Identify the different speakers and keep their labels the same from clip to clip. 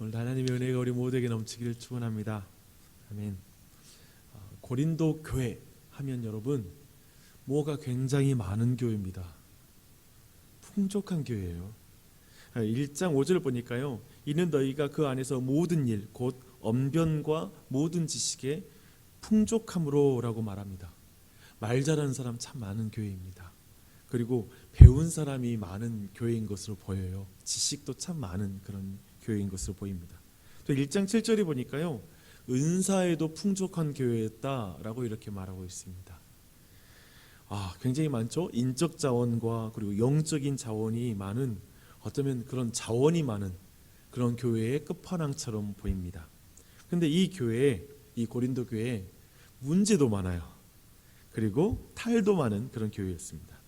Speaker 1: 오늘 하나님의 은혜가 우리 모두에게 넘치기를 축원합니다. 아멘. 고린도 교회 하면 여러분 뭐가 굉장히 많은 교회입니다. 풍족한 교회예요. 1장 5절을 보니까요, 이는 너희가 그 안에서 모든 일 곧 언변과 모든 지식에 풍족함으로 라고 말합니다. 말 잘하는 사람 참 많은 교회입니다. 그리고 배운 사람이 많은 교회인 것으로 보여요. 지식도 참 많은 그런 교회인 것으로 보입니다. 또 1장 7절에 보니까요, 은사에도 풍족한 교회였다라고 이렇게 말하고 있습니다. 굉장히 많죠. 인적 자원과 그리고 영적인 자원이 많은, 어쩌면 그런 자원이 많은 그런 교회의 끝판왕처럼 보입니다. 근데 이 교회에, 이 고린도 교회에 문제도 많아요. 그리고 탈도 많은 그런 교회였습니다.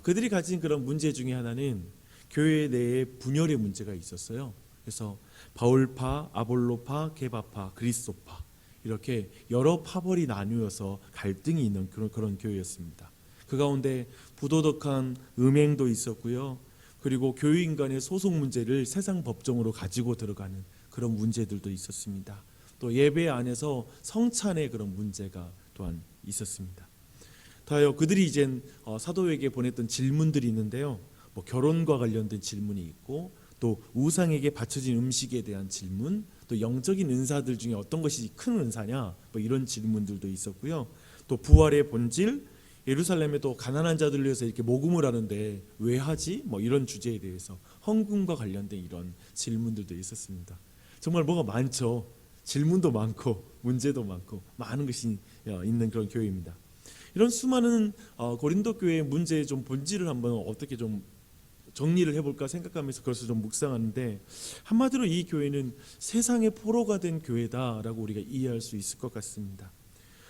Speaker 1: 그들이 가진 그런 문제 중에 하나는 교회 내에 분열의 문제가 있었어요. 그래서 바울파, 아볼로파, 게바파, 그리스도파, 이렇게 여러 파벌이 나뉘어서 갈등이 있는 그런 교회였습니다. 그 가운데 부도덕한 음행도 있었고요. 그리고 교인 간의 소송 문제를 세상 법정으로 가지고 들어가는 그런 문제들도 있었습니다. 또 예배 안에서 성찬의 그런 문제가 또한 있었습니다. 더하여 그들이 이젠 사도에게 보냈던 질문들이 있는데요. 결혼과 관련된 질문이 있고, 또 우상에게 바쳐진 음식에 대한 질문, 또 영적인 은사들 중에 어떤 것이 큰 은사냐, 이런 질문들도 있었고요. 또 부활의 본질, 예루살렘에 또 가난한 자들을 위해서 이렇게 모금을 하는데 왜 하지? 이런 주제에 대해서 헌금과 관련된 이런 질문들도 있었습니다. 정말 뭐가 많죠. 질문도 많고 문제도 많고 많은 것이 있는 그런 교회입니다. 이런 수많은 고린도 교회의 문제의 좀 본질을 한번 어떻게 좀 정리를 해볼까 생각하면서 그것을 좀 묵상하는데, 한마디로 이 교회는 세상의 포로가 된 교회다라고 우리가 이해할 수 있을 것 같습니다.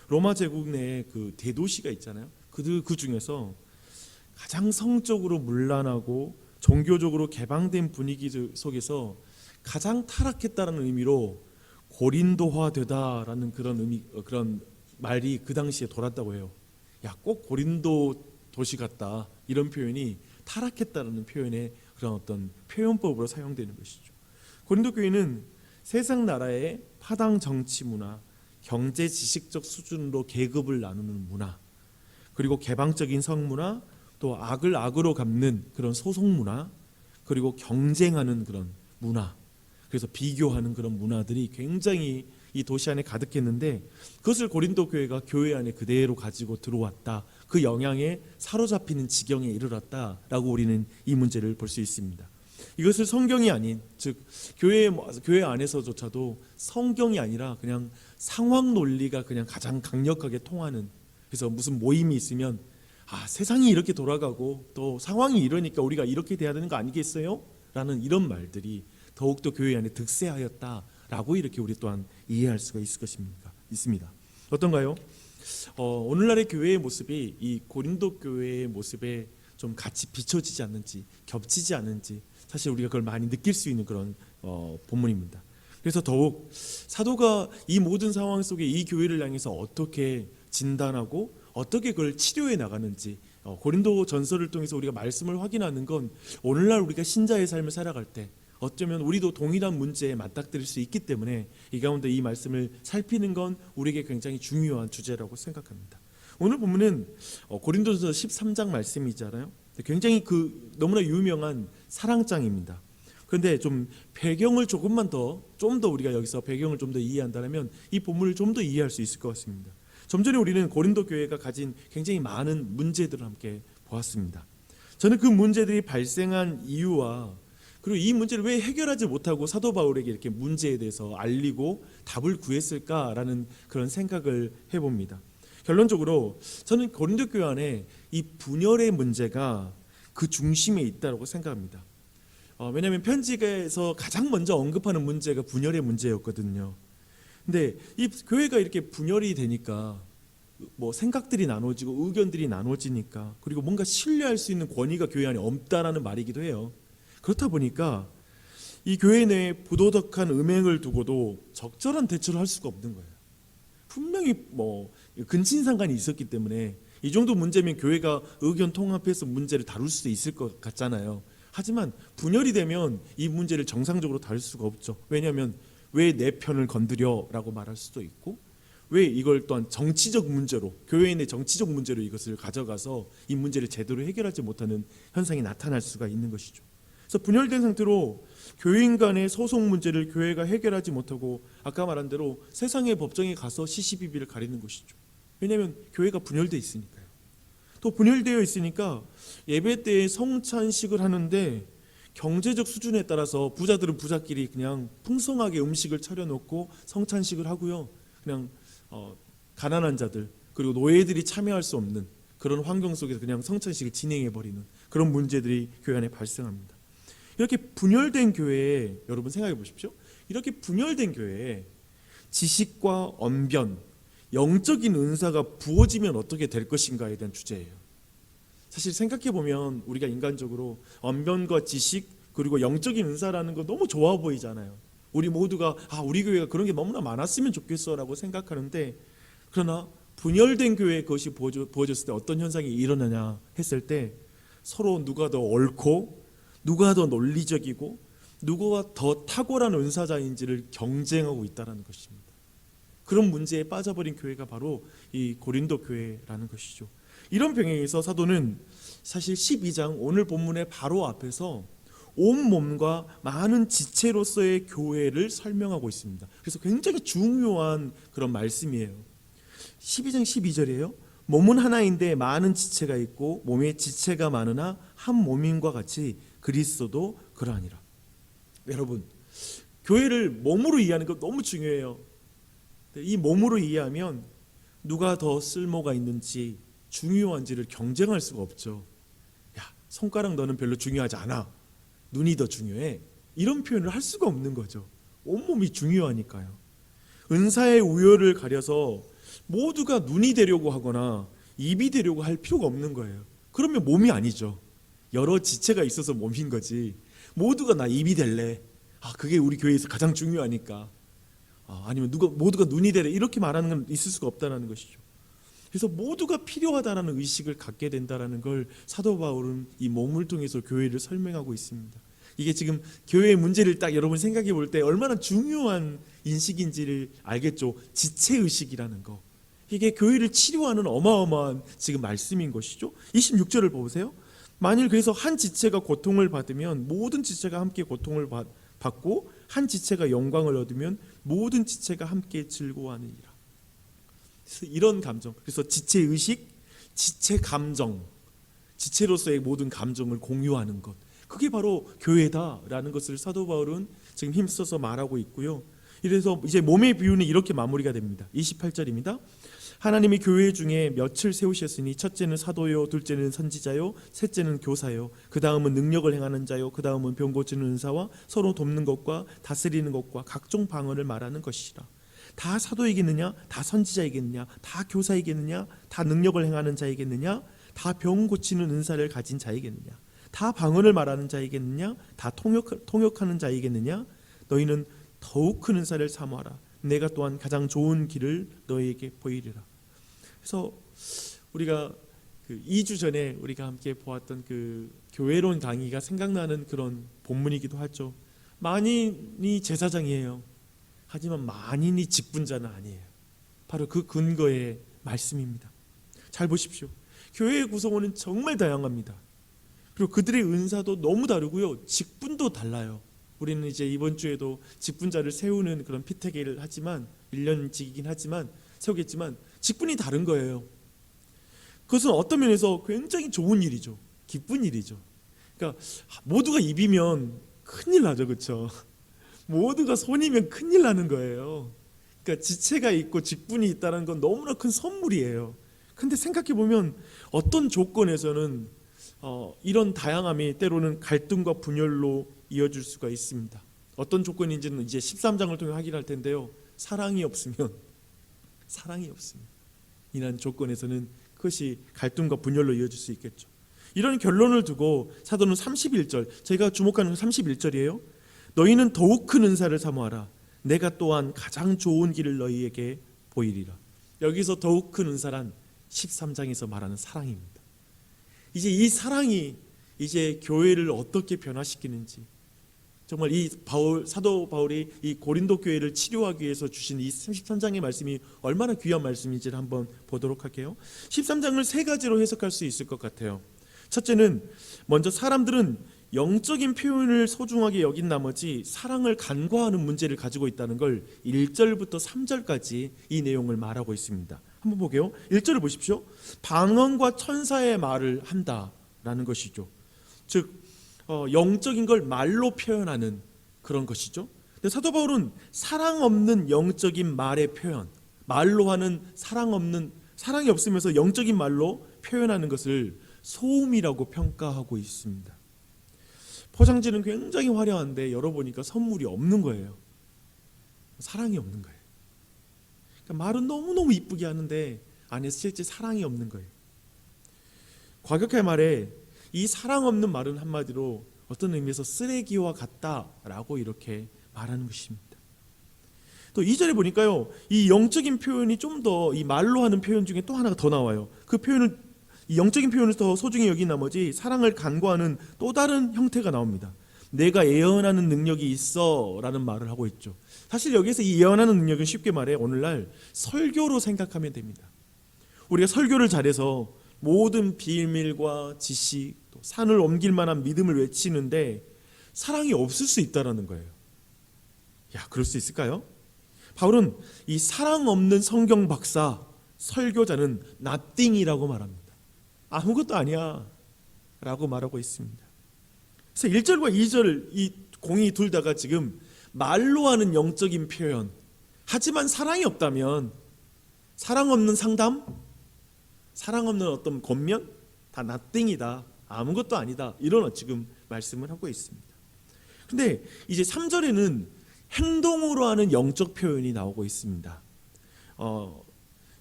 Speaker 1: 로마 제국 내에 그 대도시가 있잖아요. 그 중에서 가장 성적으로 문란하고 종교적으로 개방된 분위기 속에서 가장 타락했다는 의미로 고린도화되다라는 그런 의미, 그런 말이 그 당시에 돌았다고 해요. 야, 꼭 고린도 도시 같다, 이런 표현이 타락했다는 표현의 그런 어떤 표현법으로 사용되는 것이죠. 고린도 교회는 세상 나라의 파당 정치 문화, 경제 지식적 수준으로 계급을 나누는 문화, 그리고 개방적인 성문화, 또 악을 악으로 갚는 그런 소송 문화, 그리고 경쟁하는 그런 문화, 그래서 비교하는 그런 문화들이 굉장히 이 도시 안에 가득했는데, 그것을 고린도 교회가 교회 안에 그대로 가지고 들어왔다, 그 영향에 사로잡히는 지경에 이르렀다라고 우리는 이 문제를 볼 수 있습니다. 이것을 성경이 아닌, 즉 교회 안에서조차도 성경이 아니라 그냥 상황 논리가 그냥 가장 강력하게 통하는, 그래서 무슨 모임이 있으면 세상이 이렇게 돌아가고 또 상황이 이러니까 우리가 이렇게 돼야 되는 거 아니겠어요? 라는 이런 말들이 더욱더 교회 안에 득세하였다라고 이렇게 우리 또한 이해할 수가 있습니다. 어떤가요? 오늘날의 교회의 모습이 이 고린도 교회의 모습에 좀 같이 비춰지지 않는지, 겹치지 않는지, 사실 우리가 그걸 많이 느낄 수 있는 그런 본문입니다. 그래서 더욱 사도가 이 모든 상황 속에 이 교회를 향해서 어떻게 진단하고 어떻게 그걸 치료해 나가는지, 고린도 전서를 통해서 우리가 말씀을 확인하는 건 오늘날 우리가 신자의 삶을 살아갈 때 어쩌면 우리도 동일한 문제에 맞닥뜨릴 수 있기 때문에 이 가운데 이 말씀을 살피는 건 우리에게 굉장히 중요한 주제라고 생각합니다. 오늘 본문은 고린도전서 13장 말씀이잖아요. 굉장히 너무나 유명한 사랑장입니다. 그런데 좀 배경을 좀 더 우리가 여기서 배경을 좀 더 이해한다면 이 본문을 좀 더 이해할 수 있을 것 같습니다. 좀 전에 우리는 고린도 교회가 가진 굉장히 많은 문제들을 함께 보았습니다. 저는 그 문제들이 발생한 이유와 그리고 이 문제를 왜 해결하지 못하고 사도 바울에게 이렇게 문제에 대해서 알리고 답을 구했을까라는 그런 생각을 해봅니다. 결론적으로 저는 고린도 교회 안에 이 분열의 문제가 그 중심에 있다고 생각합니다. 왜냐하면 편지에서 가장 먼저 언급하는 문제가 분열의 문제였거든요. 근데 이 교회가 이렇게 분열이 되니까 생각들이 나눠지고 의견들이 나눠지니까, 그리고 뭔가 신뢰할 수 있는 권위가 교회 안에 없다라는 말이기도 해요. 그렇다 보니까 이 교회 내에 부도덕한 음행을 두고도 적절한 대처를 할 수가 없는 거예요. 분명히 근친상간이 있었기 때문에 이 정도 문제면 교회가 의견 통합해서 문제를 다룰 수도 있을 것 같잖아요. 하지만 분열이 되면 이 문제를 정상적으로 다룰 수가 없죠. 왜냐하면 왜 내 편을 건드려? 라고 말할 수도 있고, 왜 이걸 또한 정치적 문제로, 교회 내 정치적 문제로 이것을 가져가서 이 문제를 제대로 해결하지 못하는 현상이 나타날 수가 있는 것이죠. 그래서 분열된 상태로 교인 간의 소송 문제를 교회가 해결하지 못하고 아까 말한 대로 세상의 법정에 가서 시시비비를 가리는 것이죠. 왜냐하면 교회가 분열되어 있으니까요. 또 분열되어 있으니까 예배 때에 성찬식을 하는데 경제적 수준에 따라서 부자들은 부자끼리 그냥 풍성하게 음식을 차려놓고 성찬식을 하고요. 그냥 가난한 자들 그리고 노예들이 참여할 수 없는 그런 환경 속에서 그냥 성찬식을 진행해버리는 그런 문제들이 교회 안에 발생합니다. 이렇게 분열된 교회에 여러분 생각해 보십시오. 이렇게 분열된 교회에 지식과 언변, 영적인 은사가 부어지면 어떻게 될 것인가에 대한 주제예요. 사실 생각해 보면 우리가 인간적으로 언변과 지식 그리고 영적인 은사라는 거 너무 좋아 보이잖아요. 우리 모두가 우리 교회가 그런 게 너무나 많았으면 좋겠어라고 생각하는데, 그러나 분열된 교회에 그것이 부어졌을 때 어떤 현상이 일어나냐 했을 때 서로 누가 더 옳고 누가 더 논리적이고 누가 더 탁월한 은사자인지를 경쟁하고 있다는 것입니다. 그런 문제에 빠져버린 교회가 바로 이 고린도 교회라는 것이죠. 이런 병행에서 사도는 사실 12장 오늘 본문의 바로 앞에서 온몸과 많은 지체로서의 교회를 설명하고 있습니다. 그래서 굉장히 중요한 그런 말씀이에요. 12장 12절이에요. 몸은 하나인데 많은 지체가 있고 몸에 지체가 많으나 한 몸인과 같이 그리스도도 그러하니라. 여러분, 교회를 몸으로 이해하는 거 너무 중요해요. 이 몸으로 이해하면 누가 더 쓸모가 있는지 중요한지를 경쟁할 수가 없죠. 야, 손가락 너는 별로 중요하지 않아. 눈이 더 중요해. 이런 표현을 할 수가 없는 거죠. 온몸이 중요하니까요. 은사의 우열을 가려서 모두가 눈이 되려고 하거나 입이 되려고 할 필요가 없는 거예요. 그러면 몸이 아니죠. 여러 지체가 있어서 몸인 거지. 모두가 나 입이 될래. 그게 우리 교회에서 가장 중요하니까. 아니면 모두가 눈이 되래. 이렇게 말하는 건 있을 수가 없다는 것이죠. 그래서 모두가 필요하다는 의식을 갖게 된다는 걸 사도 바울은 이 몸을 통해서 교회를 설명하고 있습니다. 이게 지금 교회의 문제를 딱 여러분 생각해 볼 때 얼마나 중요한 인식인지를 알겠죠. 지체의식이라는 거. 이게 교회를 치료하는 어마어마한 지금 말씀인 것이죠. 26절을 보세요. 만일 그래서 한 지체가 고통을 받으면 모든 지체가 함께 고통을 받고 한 지체가 영광을 얻으면 모든 지체가 함께 즐거워하느니라. 그래서 이런 감정, 그래서 지체의식, 지체감정, 지체로서의 모든 감정을 공유하는 것, 그게 바로 교회다라는 것을 사도 바울은 지금 힘써서 말하고 있고요. 이래서 이제 몸의 비유는 이렇게 마무리가 됩니다. 28절입니다. 하나님이 교회 중에 몇을 세우셨으니 첫째는 사도요, 둘째는 선지자요, 셋째는 교사요, 그 다음은 능력을 행하는 자요, 그 다음은 병 고치는 은사와 서로 돕는 것과 다스리는 것과 각종 방언을 말하는 것이라. 다 사도이겠느냐? 다 선지자이겠느냐? 다 교사이겠느냐? 다 능력을 행하는 자이겠느냐? 다 병 고치는 은사를 가진 자이겠느냐? 다 방언을 말하는 자이겠느냐? 다 통역하는 자이겠느냐? 너희는 더욱 큰 은사를 사모하라. 내가 또한 가장 좋은 길을 너희에게 보이리라. 그래서 우리가 2주 전에 우리가 함께 보았던 그 교회론 강의가 생각나는 그런 본문이기도 하죠. 만인이 제사장이에요. 하지만 만인이 직분자는 아니에요. 바로 그 근거의 말씀입니다. 잘 보십시오. 교회의 구성원은 정말 다양합니다. 그리고 그들의 은사도 너무 다르고요. 직분도 달라요. 우리는 이제 이번 주에도 직분자를 세우는 그런 피태계를 하지만 1년직이긴 하지만 세우겠지만 직분이 다른 거예요. 그것은 어떤 면에서 굉장히 좋은 일이죠. 기쁜 일이죠. 그러니까 모두가 입이면 큰일 나죠. 그렇죠? 모두가 손이면 큰일 나는 거예요. 그러니까 지체가 있고 직분이 있다는 건 너무나 큰 선물이에요. 근데 생각해 보면 어떤 조건에서는 이런 다양함이 때로는 갈등과 분열로 이어질 수가 있습니다. 어떤 조건인지는 이제 13장을 통해 확인할 텐데요. 사랑이 없으면 이런 조건에서는 그것이 갈등과 분열로 이어질 수 있겠죠. 이런 결론을 두고 사도는 31절, 제가 주목하는 31절이에요. 너희는 더욱 큰 은사를 사모하라. 내가 또한 가장 좋은 길을 너희에게 보이리라. 여기서 더욱 큰 은사란 13장에서 말하는 사랑입니다. 이제 이 사랑이 이제 교회를 어떻게 변화시키는지, 정말 이 사도 바울이 이 고린도 교회를 치료하기 위해서 주신 이 13장의 말씀이 얼마나 귀한 말씀인지를 한번 보도록 할게요. 13장을 세 가지로 해석할 수 있을 것 같아요. 첫째는, 먼저 사람들은 영적인 표현을 소중하게 여긴 나머지 사랑을 간과하는 문제를 가지고 있다는 걸 1절부터 3절까지 이 내용을 말하고 있습니다. 한번 보게요. 1절을 보십시오. 방언과 천사의 말을 한다라는 것이죠. 즉 영적인 걸 말로 표현하는 그런 것이죠. 근데 사도 바울은 사랑 없는 영적인 말의 표현, 말로 하는 사랑이 없으면서 영적인 말로 표현하는 것을 소음이라고 평가하고 있습니다. 포장지는 굉장히 화려한데 열어보니까 선물이 없는 거예요. 사랑이 없는 거예요. 그러니까 말은 너무너무 이쁘게 하는데 안에서 실제 사랑이 없는 거예요. 과격하게 말해 이 사랑 없는 말은 한마디로 어떤 의미에서 쓰레기와 같다라고 이렇게 말하는 것입니다. 또 2절에 보니까요, 이 영적인 표현이 좀 더 이 말로 하는 표현 중에 또 하나가 더 나와요. 그 표현을, 이 영적인 표현을 더 소중히 여긴 나머지 사랑을 간과하는 또 다른 형태가 나옵니다. 내가 예언하는 능력이 있어 라는 말을 하고 있죠. 사실 여기서 이 예언하는 능력은 쉽게 말해 오늘날 설교로 생각하면 됩니다. 우리가 설교를 잘해서 모든 비밀과 지식, 또 산을 옮길 만한 믿음을 외치는데 사랑이 없을 수 있다는 거예요. 야, 그럴 수 있을까요? 바울은 이 사랑 없는 성경 박사, 설교자는 nothing이라고 말합니다. 아무것도 아니야 라고 말하고 있습니다. 그래서 1절과 2절 이 공이 둘 다가 지금 말로 하는 영적인 표현, 하지만 사랑이 없다면 사랑 없는 상담, 사랑 없는 어떤 권면, 다 nothing이다, 아무것도 아니다, 이런 지금 말씀을 하고 있습니다. 근데 이제 3절에는 행동으로 하는 영적 표현이 나오고 있습니다.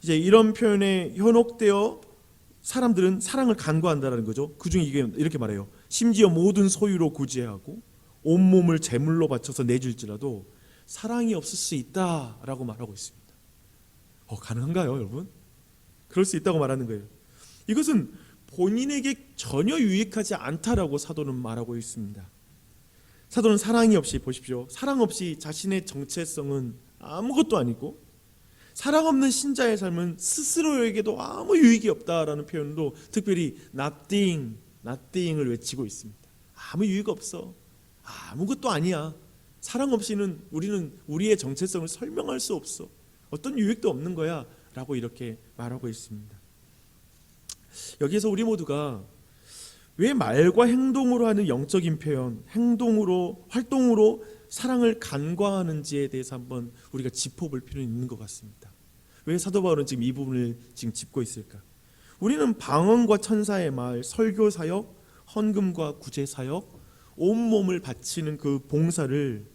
Speaker 1: 이제 이런 표현에 현혹되어 사람들은 사랑을 간과한다는 거죠. 그중에 이게 이렇게 말해요. 심지어 모든 소유로 구제하고 온몸을 제물로 바쳐서 내줄지라도 사랑이 없을 수 있다라고 말하고 있습니다. 가능한가요, 여러분? 그럴 수 있다고 말하는 거예요. 이것은 본인에게 전혀 유익하지 않다라고 사도는 말하고 있습니다. 사도는 사랑이 없이, 보십시오, 사랑 없이 자신의 정체성은 아무것도 아니고 사랑 없는 신자의 삶은 스스로에게도 아무 유익이 없다라는 표현으로 특별히 nothing을 외치고 있습니다. 아무 유익 없어, 아무것도 아니야, 사랑 없이는 우리는 우리의 정체성을 설명할 수 없어, 어떤 유익도 없는 거야 라고 이렇게 말하고 있습니다. 여기에서 우리 모두가 왜 말과 행동으로 하는 영적인 표현, 활동으로 사랑을 간과하는지에 대해서 한번 우리가 짚어볼 필요는 있는 것 같습니다. 왜 사도 바울은 지금 이 부분을 지금 짚고 있을까? 우리는 방언과 천사의 말, 설교 사역, 헌금과 구제 사역, 온몸을 바치는 그 봉사를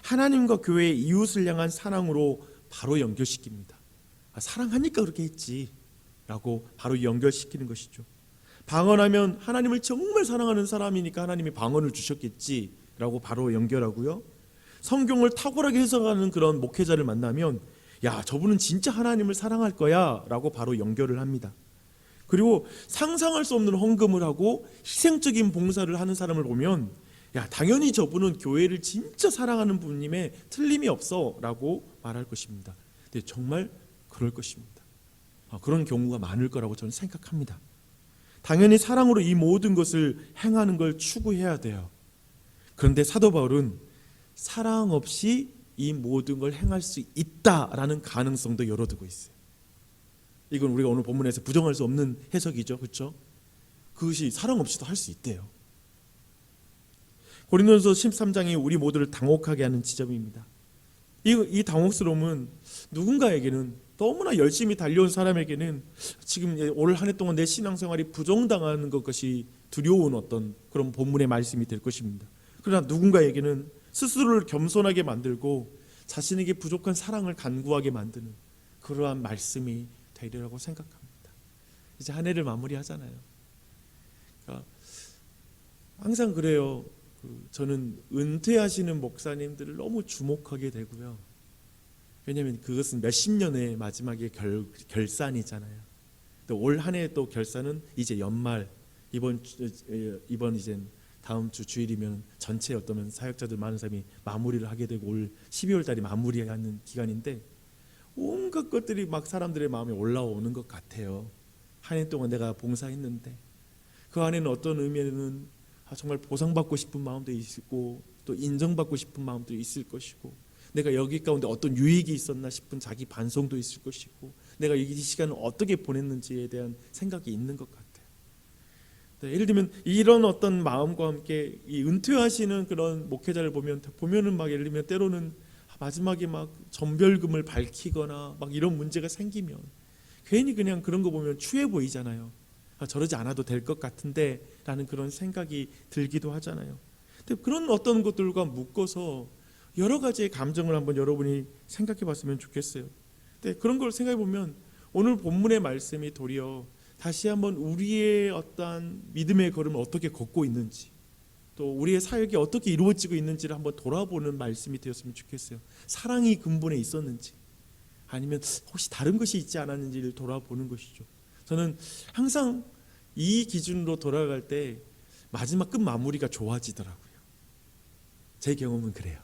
Speaker 1: 하나님과 교회의 이웃을 향한 사랑으로 바로 연결시킵니다. 사랑하니까 그렇게 했지 라고 바로 연결시키는 것이죠. 방언하면 하나님을 정말 사랑하는 사람이니까 하나님이 방언을 주셨겠지 라고 바로 연결하고요. 성경을 탁월하게 해석하는 그런 목회자를 만나면 야, 저분은 진짜 하나님을 사랑할 거야 라고 바로 연결을 합니다. 그리고 상상할 수 없는 헌금을 하고 희생적인 봉사를 하는 사람을 보면 야, 당연히 저분은 교회를 진짜 사랑하는 분임에 틀림이 없어 라고 말할 것입니다. 근데 정말 그럴 것입니다. 그런 경우가 많을 거라고 저는 생각합니다. 당연히 사랑으로 이 모든 것을 행하는 걸 추구해야 돼요. 그런데 사도 바울은 사랑 없이 이 모든 걸 행할 수 있다라는 가능성도 열어두고 있어요. 이건 우리가 오늘 본문에서 부정할 수 없는 해석이죠, 그렇죠? 그것이 사랑 없이도 할 수 있대요. 고린도전서 13장이 우리 모두를 당혹하게 하는 지점입니다. 이 당혹스러움은 누군가에게는, 너무나 열심히 달려온 사람에게는 지금 올 한 해 동안 내 신앙생활이 부정당하는 것이 두려운 어떤 그런 본문의 말씀이 될 것입니다. 그러나 누군가에게는 스스로를 겸손하게 만들고 자신에게 부족한 사랑을 간구하게 만드는 그러한 말씀이 되리라고 생각합니다. 이제 한 해를 마무리하잖아요. 그러니까 항상 그래요. 저는 은퇴하시는 목사님들을 너무 주목하게 되고요. 왜냐하면 그것은 몇십 년의 마지막의 결산이잖아요. 또 올 한 해 또 결산은 이제 연말이고 이번 이제 다음 주 주일이면 전체 어떤 사역자들 많은 사람이 마무리를 하게 되고 올 12월 달이 마무리하는 기간인데 온갖 것들이 막 사람들의 마음에 올라오는 것 같아요. 한 해 동안 내가 봉사했는데 그 안에는 어떤 의미에는 정말 보상받고 싶은 마음도 있고 또 인정받고 싶은 마음도 있을 것이고 내가 여기 가운데 어떤 유익이 있었나 싶은 자기 반성도 있을 것이고 내가 이 시간을 어떻게 보냈는지에 대한 생각이 있는 것 같아요. 예를 들면 이런 어떤 마음과 함께 이 은퇴하시는 그런 목회자를 보면은 막 예를 들면 때로는 마지막에 막 전별금을 밝히거나 막 이런 문제가 생기면 괜히 그냥 그런 거 보면 추해 보이잖아요. 저러지 않아도 될 것 같은데 라는 그런 생각이 들기도 하잖아요. 근데 그런 어떤 것들과 묶어서 여러 가지의 감정을 한번 여러분이 생각해 봤으면 좋겠어요. 근데 그런 걸 생각해 보면 오늘 본문의 말씀이 도리어 다시 한번 우리의 어떠한 믿음의 걸음을 어떻게 걷고 있는지 또 우리의 사역이 어떻게 이루어지고 있는지를 한번 돌아보는 말씀이 되었으면 좋겠어요. 사랑이 근본에 있었는지 아니면 혹시 다른 것이 있지 않았는지를 돌아보는 것이죠. 저는 항상 이 기준으로 돌아갈 때 마지막 끝 마무리가 좋아지더라고요. 제 경험은 그래요.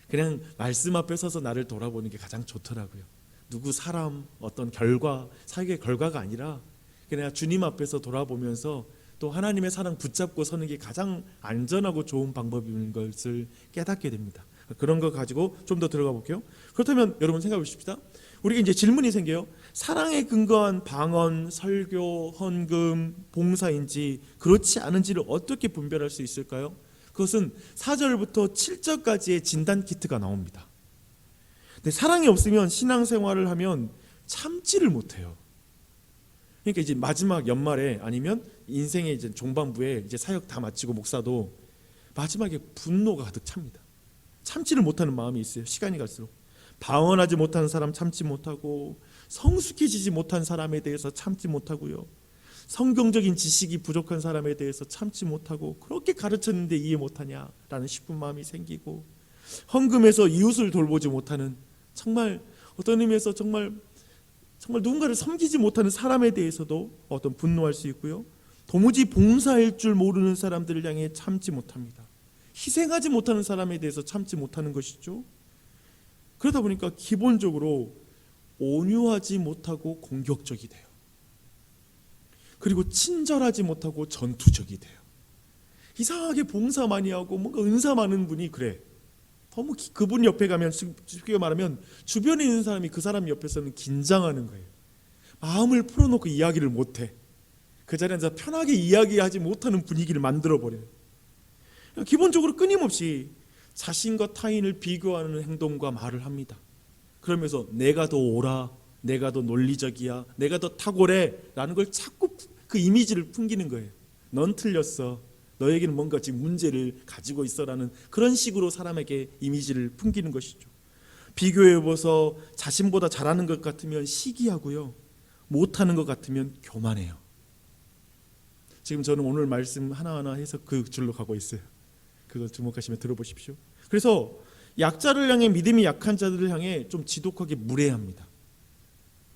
Speaker 1: 그냥 말씀 앞에 서서 나를 돌아보는 게 가장 좋더라고요. 누구 사람 어떤 결과 사역의 결과가 아니라 그냥 주님 앞에서 돌아보면서 또 하나님의 사랑 붙잡고 서는 게 가장 안전하고 좋은 방법인 것을 깨닫게 됩니다. 그런 거 가지고 좀 더 들어가 볼게요. 그렇다면 여러분 생각해 보십시다. 우리가 이제 질문이 생겨요. 사랑에 근거한 방언, 설교, 헌금, 봉사인지 그렇지 않은지를 어떻게 분별할 수 있을까요? 그것은 4절부터 7절까지의 진단 키트가 나옵니다. 근데 사랑이 없으면 신앙생활을 하면 참지를 못해요. 그러니까 이제 마지막 연말에 아니면 인생의 이제 종반부에 이제 사역 다 마치고 목사도 마지막에 분노가 가득 찹니다. 참지를 못하는 마음이 있어요. 시간이 갈수록 방언하지 못하는 사람 참지 못하고 성숙해지지 못한 사람에 대해서 참지 못하고요. 성경적인 지식이 부족한 사람에 대해서 참지 못하고 그렇게 가르쳤는데 이해 못하냐라는 싶은 마음이 생기고 헌금에서 이웃을 돌보지 못하는 정말 어떤 의미에서 정말 누군가를 섬기지 못하는 사람에 대해서도 어떤 분노할 수 있고요. 도무지 봉사할 줄 모르는 사람들을 향해 참지 못합니다. 희생하지 못하는 사람에 대해서 참지 못하는 것이죠. 그러다 보니까 기본적으로 온유하지 못하고 공격적이 돼요. 그리고 친절하지 못하고 전투적이 돼요. 이상하게 봉사 많이 하고 뭔가 은사 많은 분이 그래. 너무 그분 옆에 가면 쉽게 말하면 주변에 있는 사람이 그 사람 옆에서는 긴장하는 거예요. 마음을 풀어놓고 이야기를 못해. 그 자리에 앉아서 편하게 이야기하지 못하는 분위기를 만들어버려요. 기본적으로 끊임없이 자신과 타인을 비교하는 행동과 말을 합니다. 그러면서 내가 더 옳아, 내가 더 논리적이야, 내가 더 탁월해 라는 걸 자꾸 그 이미지를 풍기는 거예요. 넌 틀렸어. 너에게는 뭔가 지금 문제를 가지고 있어라는 그런 식으로 사람에게 이미지를 풍기는 것이죠. 비교해보서 자신보다 잘하는 것 같으면 시기하고요. 못하는 것 같으면 교만해요. 지금 저는 오늘 말씀 하나하나 해서 그 줄로 가고 있어요. 그거 주목하시면 들어보십시오. 그래서 약자를 향해 믿음이 약한 자들을 향해 좀 지독하게 무례합니다.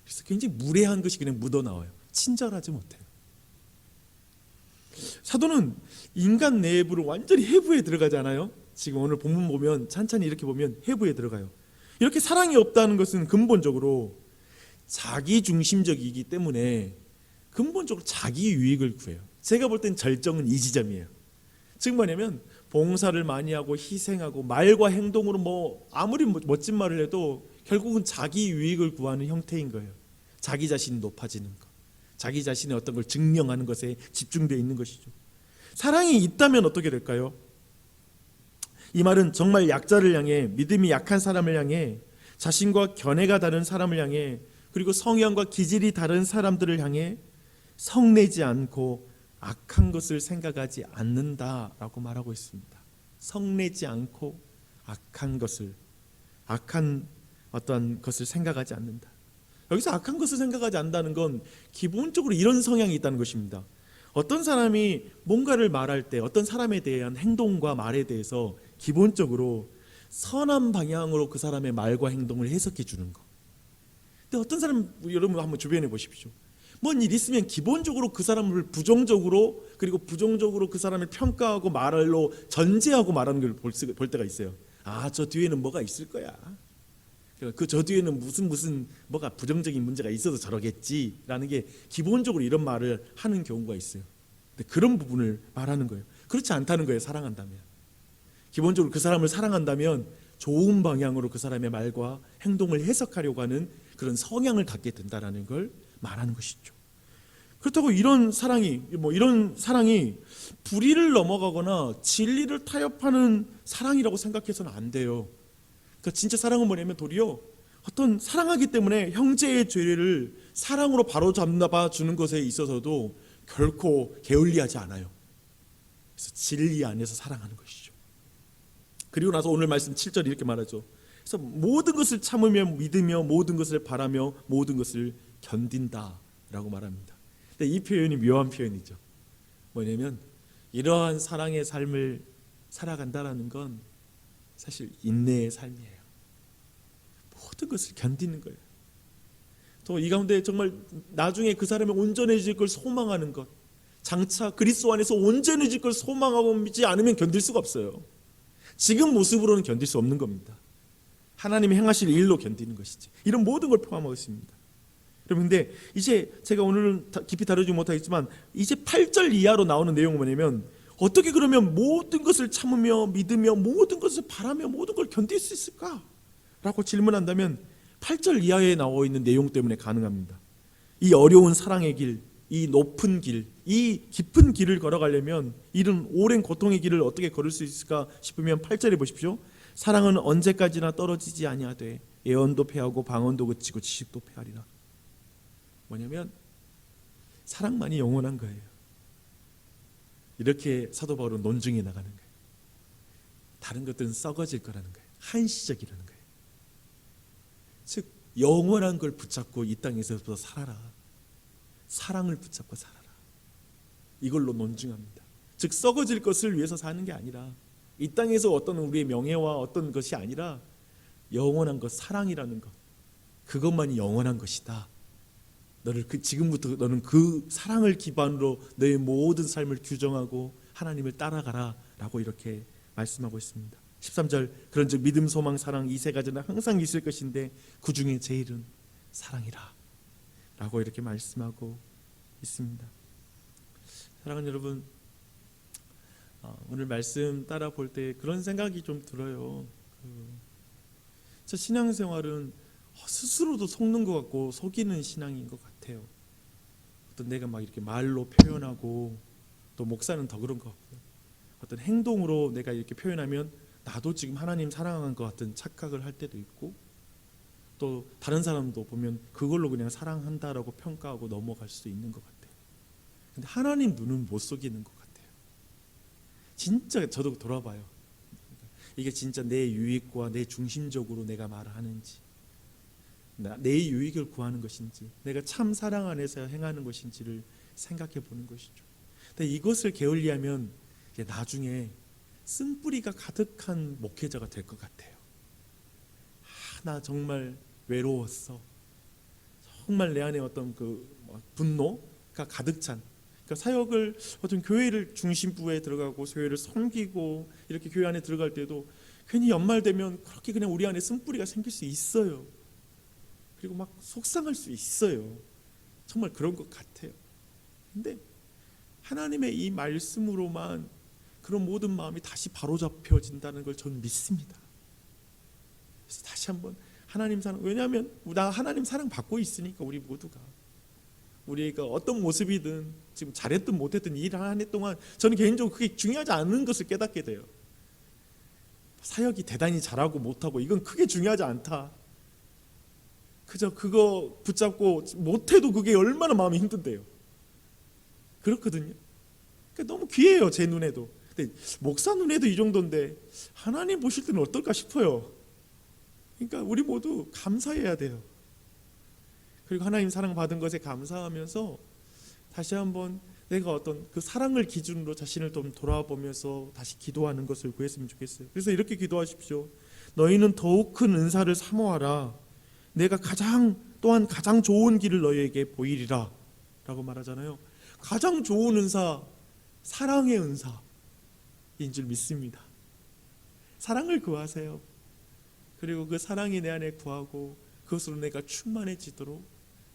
Speaker 1: 그래서 굉장히 무례한 것이 그냥 묻어나와요. 친절하지 못해요. 사도는 인간 내부로 완전히 해부에 들어가잖아요. 지금 오늘 본문 보면 찬찬히 이렇게 보면 해부에 들어가요. 이렇게 사랑이 없다는 것은 근본적으로 자기 중심적이기 때문에 근본적으로 자기 유익을 구해요. 제가 볼 땐 절정은 이 지점이에요. 즉 뭐냐면 봉사를 많이 하고 희생하고 말과 행동으로 뭐 아무리 멋진 말을 해도 결국은 자기 유익을 구하는 형태인 거예요. 자기 자신이 높아지는 것, 자기 자신의 어떤 걸 증명하는 것에 집중되어 있는 것이죠. 사랑이 있다면 어떻게 될까요? 이 말은 정말 약자를 향해, 믿음이 약한 사람을 향해, 자신과 견해가 다른 사람을 향해, 그리고 성향과 기질이 다른 사람들을 향해 성내지 않고 악한 것을 생각하지 않는다라고 말하고 있습니다. 성내지 않고 악한 어떤 것을 생각하지 않는다. 여기서 악한 것을 생각하지 않는다는 건 기본적으로 이런 성향이 있다는 것입니다. 어떤 사람이 뭔가를 말할 때 어떤 사람에 대한 행동과 말에 대해서 기본적으로 선한 방향으로 그 사람의 말과 행동을 해석해 주는 것. 근데 어떤 사람, 여러분 한번 주변에 보십시오. 뭔 일 있으면 기본적으로 그 사람을 부정적으로, 그리고 부정적으로 그 사람을 평가하고 말로 전제하고 말하는 걸 볼 때가 있어요. 아, 저 뒤에는 뭐가 있을 거야. 그 저 뒤에는 무슨 뭐가 부정적인 문제가 있어서 저러겠지라는 게 기본적으로 이런 말을 하는 경우가 있어요. 근데 그런 부분을 말하는 거예요. 그렇지 않다는 거예요. 사랑한다면, 기본적으로 그 사람을 사랑한다면 좋은 방향으로 그 사람의 말과 행동을 해석하려고 하는 그런 성향을 갖게 된다라는 걸 말하는 것이죠. 그렇다고 이런 사랑이 불의를 넘어가거나 진리를 타협하는 사랑이라고 생각해서는 안 돼요. 그러니까 진짜 사랑은 뭐냐면 도리어 어떤 사랑하기 때문에 형제의 죄를 사랑으로 바로잡아 주는 것에 있어서도 결코 게을리하지 않아요. 그래서 진리 안에서 사랑하는 것이죠. 그리고 나서 오늘 말씀 7절 이렇게 말하죠. 그래서 모든 것을 참으며 믿으며 모든 것을 바라며 모든 것을 견딘다라고 말합니다. 근데 이 표현이 묘한 표현이죠. 뭐냐면 이러한 사랑의 삶을 살아간다라는 건 사실 인내의 삶이에요. 모든 것을 견디는 거예요. 또 이 가운데 정말 나중에 그 사람이 온전해질 걸 소망하는 것, 장차 그리스도 안에서 온전해질 걸 소망하고 믿지 않으면 견딜 수가 없어요. 지금 모습으로는 견딜 수 없는 겁니다. 하나님이 행하실 일로 견디는 것이지. 이런 모든 걸 포함하고 있습니다. 여러분, 근데 이제 제가 오늘은 깊이 다루지 못하겠지만 이제 8절 이하로 나오는 내용은 뭐냐면, 어떻게 그러면 모든 것을 참으며 믿으며 모든 것을 바라며 모든 걸 견딜 수 있을까? 라고 질문한다면 8절 이하에 나와 있는 내용 때문에 가능합니다. 이 어려운 사랑의 길, 이 높은 길, 이 깊은 길을 걸어가려면, 이런 오랜 고통의 길을 어떻게 걸을 수 있을까 싶으면 8절에 보십시오. 사랑은 언제까지나 떨어지지 아니하되 예언도 패하고 방언도 그치고 지식도 패하리라. 뭐냐면 사랑만이 영원한 거예요. 이렇게 사도 바울은 논증해 나가는 거예요. 다른 것들은 썩어질 거라는 거예요. 한시적이라는 거예요. 즉 영원한 걸 붙잡고 이 땅에서 살아라. 사랑을 붙잡고 살아라. 이걸로 논증합니다. 즉 썩어질 것을 위해서 사는 게 아니라, 이 땅에서 어떤 우리의 명예와 어떤 것이 아니라 영원한 것, 사랑이라는 것, 그것만이 영원한 것이다. 지금부터 너는 그 사랑을 기반으로 너의 모든 삶을 규정하고 하나님을 따라가라 라고 이렇게 말씀하고 있습니다. 13절, 그런즉 믿음, 소망, 사랑 이 세 가지는 항상 있을 것인데 그 중에 제일은 사랑이라 라고 이렇게 말씀하고 있습니다. 사랑하는 여러분, 오늘 말씀 따라 볼 때 그런 생각이 좀 들어요. 저 신앙생활은 스스로도 속는 것 같고 속이는 신앙인 것 같아요. 어떤 내가 막 이렇게 말로 표현하고, 또 목사는 더 그런 것 같고요. 어떤 행동으로 내가 이렇게 표현하면 나도 지금 하나님 사랑하는 것 같은 착각을 할 때도 있고, 또 다른 사람도 보면 그걸로 그냥 사랑한다라고 평가하고 넘어갈 수도 있는 것 같아요. 근데 하나님 눈은 못 속이는 것 같아요. 진짜 저도 돌아봐요. 이게 진짜 내 유익과 내 중심적으로 내가 말을 하는지, 내 유익을 구하는 것인지, 내가 참 사랑 안에서 행하는 것인지를 생각해 보는 것이죠. 근데 이것을 게을리하면 나중에 쓴뿌리가 가득한 목회자가 될 것 같아요. 나 정말 외로웠어. 정말 내 안에 어떤 그 분노가 가득 찬, 그러니까 사역을 어떤 교회를 중심부에 들어가고 교회를 섬기고 이렇게 교회 안에 들어갈 때도 괜히 연말 되면 그렇게 그냥 우리 안에 쓴뿌리가 생길 수 있어요. 그리고 막 속상할 수 있어요. 정말 그런 것 같아요. 근데 하나님의 이 말씀으로만 그런 모든 마음이 다시 바로잡혀진다는 걸 저는 믿습니다. 그래서 다시 한번 하나님 사랑, 왜냐하면 나 하나님 사랑 받고 있으니까, 우리 모두가 우리가 어떤 모습이든 지금 잘했든 못했든 일 한 해 동안 저는 개인적으로 그게 중요하지 않은 것을 깨닫게 돼요. 사역이 대단히 잘하고 못하고 이건 크게 중요하지 않다. 그저 그거 붙잡고 못해도 그게 얼마나 마음이 힘든데요. 그렇거든요. 그러니까 너무 귀해요, 제 눈에도. 근데 목사 눈에도 이 정도인데 하나님 보실 때는 어떨까 싶어요. 그러니까 우리 모두 감사해야 돼요. 그리고 하나님 사랑 받은 것에 감사하면서 다시 한번 내가 어떤 그 사랑을 기준으로 자신을 좀 돌아보면서 다시 기도하는 것을 구했으면 좋겠어요. 그래서 이렇게 기도하십시오. 너희는 더욱 큰 은사를 사모하라. 내가 또한 가장 좋은 길을 너희에게 보이리라. 은사라고 말하잖아요. 가장 좋은 은사, 사랑의 은사인 줄 믿습니다. 사랑을 구하세요. 그리고 그 사랑이 내 안에 구하고 그것으로 내가 충만해지도록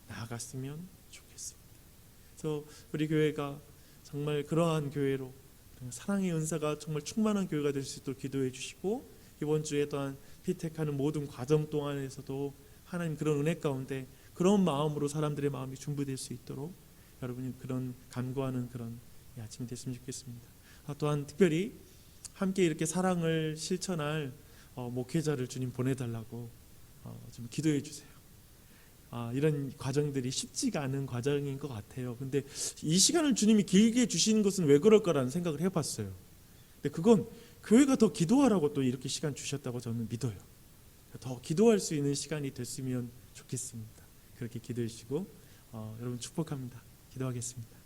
Speaker 1: 나아갔으면 좋겠습니다. 그래서 우리 교회가 정말 그러한 교회로 사랑의 은사가 정말 충만한 교회가 될 수 있도록 기도해 주시고, 이번 주에 또한 피택하는 모든 과정 동안에서도 하나님 그런 은혜 가운데 그런 마음으로 사람들의 마음이 준비될 수 있도록 여러분이 그런 간구하는 그런 아침이 됐으면 좋겠습니다. 또한 특별히 함께 이렇게 사랑을 실천할 목회자를 주님 보내달라고 좀 기도해 주세요. 이런 과정들이 쉽지가 않은 과정인 것 같아요. 근데 이 시간을 주님이 길게 주시는 것은 왜 그럴까라는 생각을 해봤어요. 근데 그건 교회가 더 기도하라고 또 이렇게 시간 주셨다고 저는 믿어요. 더 기도할 수 있는 시간이 됐으면 좋겠습니다. 그렇게 기도해 주시고 여러분 축복합니다. 기도하겠습니다.